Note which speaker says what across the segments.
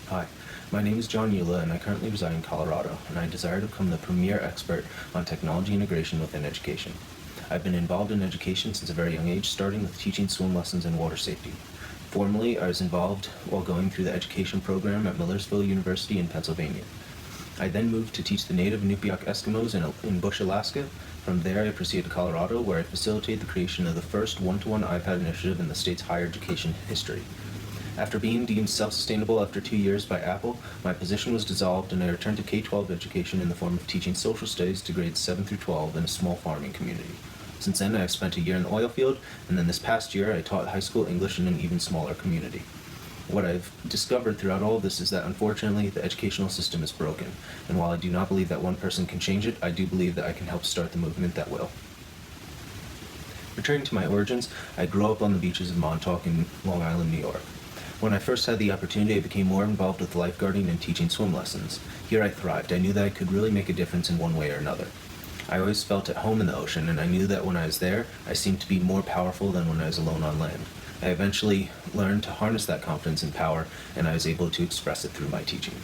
Speaker 1: Hi, my name is John Eula and I currently reside in Colorado, and I desire to become the premier expert on technology integration within education. I've been involved in education since a very young age, starting with teaching swim lessons and water safety. Formerly, I was involved while going through the education program at Millersville University in Pennsylvania. I then moved to teach the native Inupiaq Eskimos in Bush, Alaska. From there, I proceeded to Colorado, where I facilitated the creation of the first one-to-one iPad initiative in the state's higher education history. After being deemed self-sustainable after 2 years by Apple, my position was dissolved and I returned to K-12 education in the form of teaching social studies to grades 7 through 12 in a small farming community. Since then, I have spent a year in the oil field, and then this past year, I taught high school English in an even smaller community. What I've discovered throughout all of this is that unfortunately, the educational system is broken, and while I do not believe that one person can change it, I do believe that I can help start the movement that will. Returning to my origins, I grew up on the beaches of Montauk in Long Island, New York. When I first had the opportunity, I became more involved with lifeguarding and teaching swim lessons. Here I thrived. I knew that I could really make a difference in one way or another. I always felt at home in the ocean, and I knew that when I was there, I seemed to be more powerful than when I was alone on land. I eventually learned to harness that confidence and power, and I was able to express it through my teaching.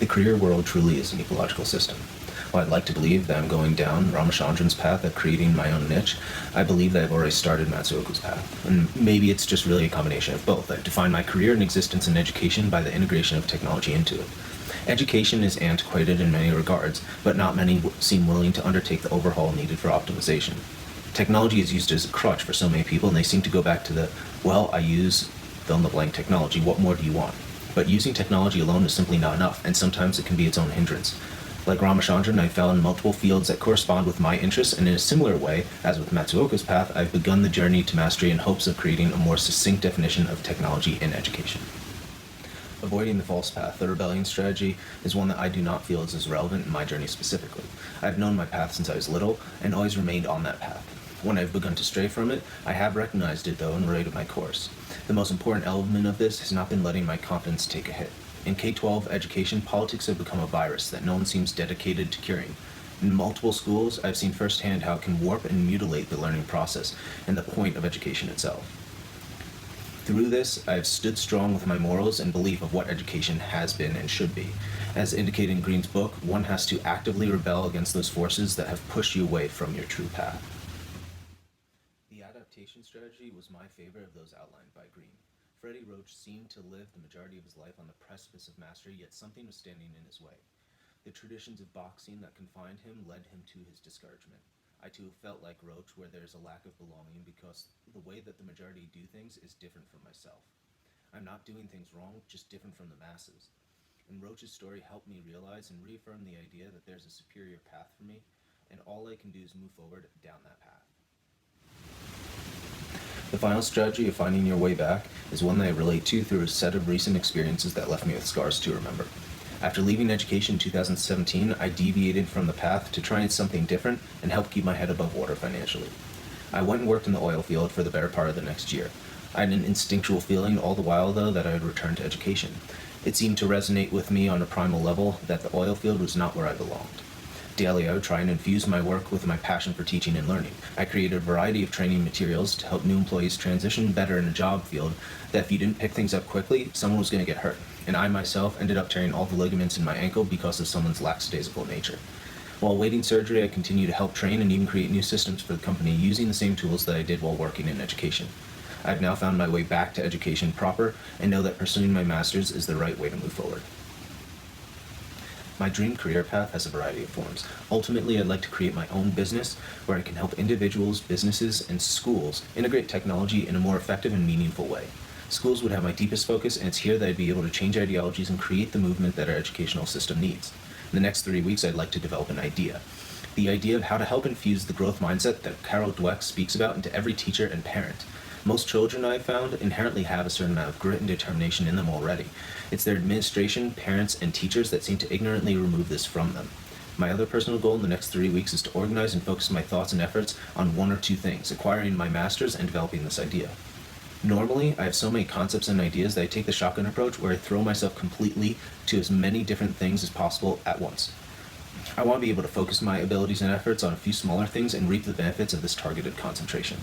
Speaker 1: The career world truly is an ecological system. While I'd like to believe that I'm going down Ramachandran's path of creating my own niche, I believe that I've already started Matsuoka's path. And maybe it's just really a combination of both. I've defined my career and existence in education by the integration of technology into it. Education is antiquated in many regards, but not many seem willing to undertake the overhaul needed for optimization. Technology is used as a crutch for so many people, and they seem to go back to I use fill-in-the-blank technology, what more do you want? But using technology alone is simply not enough, and sometimes it can be its own hindrance. Like Ramachandran, I fell in multiple fields that correspond with my interests, and in a similar way, as with Matsuoka's path, I've begun the journey to mastery in hopes of creating a more succinct definition of technology in education. Avoiding the false path, the rebellion strategy, is one that I do not feel is as relevant in my journey specifically. I've known my path since I was little, and always remained on that path. When I've begun to stray from it, I have recognized it though and rated my course. The most important element of this has not been letting my confidence take a hit. In K-12 education, politics have become a virus that no one seems dedicated to curing. In multiple schools, I've seen firsthand how it can warp and mutilate the learning process and the point of education itself. Through this, I've stood strong with my morals and belief of what education has been and should be. As indicated in Green's book, one has to actively rebel against those forces that have pushed you away from your true path. The adaptation strategy was my favorite of those outlined by Green. Freddie Roach seemed to live the majority of his life on the precipice of mastery, yet something was standing in his way. The traditions of boxing that confined him led him to his discouragement. I too felt like Roach, where there is a lack of belonging because the way that the majority do things is different from myself. I'm not doing things wrong, just different from the masses. And Roach's story helped me realize and reaffirm the idea that there's a superior path for me, and all I can do is move forward down that path. The final strategy of finding your way back is one that I relate to through a set of recent experiences that left me with scars to remember. After leaving education in 2017, I deviated from the path to try something different and help keep my head above water financially. I went and worked in the oil field for the better part of the next year. I had an instinctual feeling all the while, though, that I would return to education. It seemed to resonate with me on a primal level that the oil field was not where I belonged. Daily, I would try and infuse my work with my passion for teaching and learning. I created a variety of training materials to help new employees transition better in a job field that if you didn't pick things up quickly, someone was going to get hurt. And I myself ended up tearing all the ligaments in my ankle because of someone's lackadaisical nature. While awaiting surgery, I continued to help train and even create new systems for the company using the same tools that I did while working in education. I've now found my way back to education proper and know that pursuing my master's is the right way to move forward. My dream career path has a variety of forms. Ultimately, I'd like to create my own business where I can help individuals, businesses, and schools integrate technology in a more effective and meaningful way. Schools would have my deepest focus, and it's here that I'd be able to change ideologies and create the movement that our educational system needs. In the next 3 weeks, I'd like to develop an idea. The idea of how to help infuse the growth mindset that Carol Dweck speaks about into every teacher and parent. Most children I've found inherently have a certain amount of grit and determination in them already. It's their administration, parents, and teachers that seem to ignorantly remove this from them. My other personal goal in the next 3 weeks is to organize and focus my thoughts and efforts on one or two things, acquiring my master's and developing this idea. Normally, I have so many concepts and ideas that I take the shotgun approach where I throw myself completely to as many different things as possible at once. I want to be able to focus my abilities and efforts on a few smaller things and reap the benefits of this targeted concentration.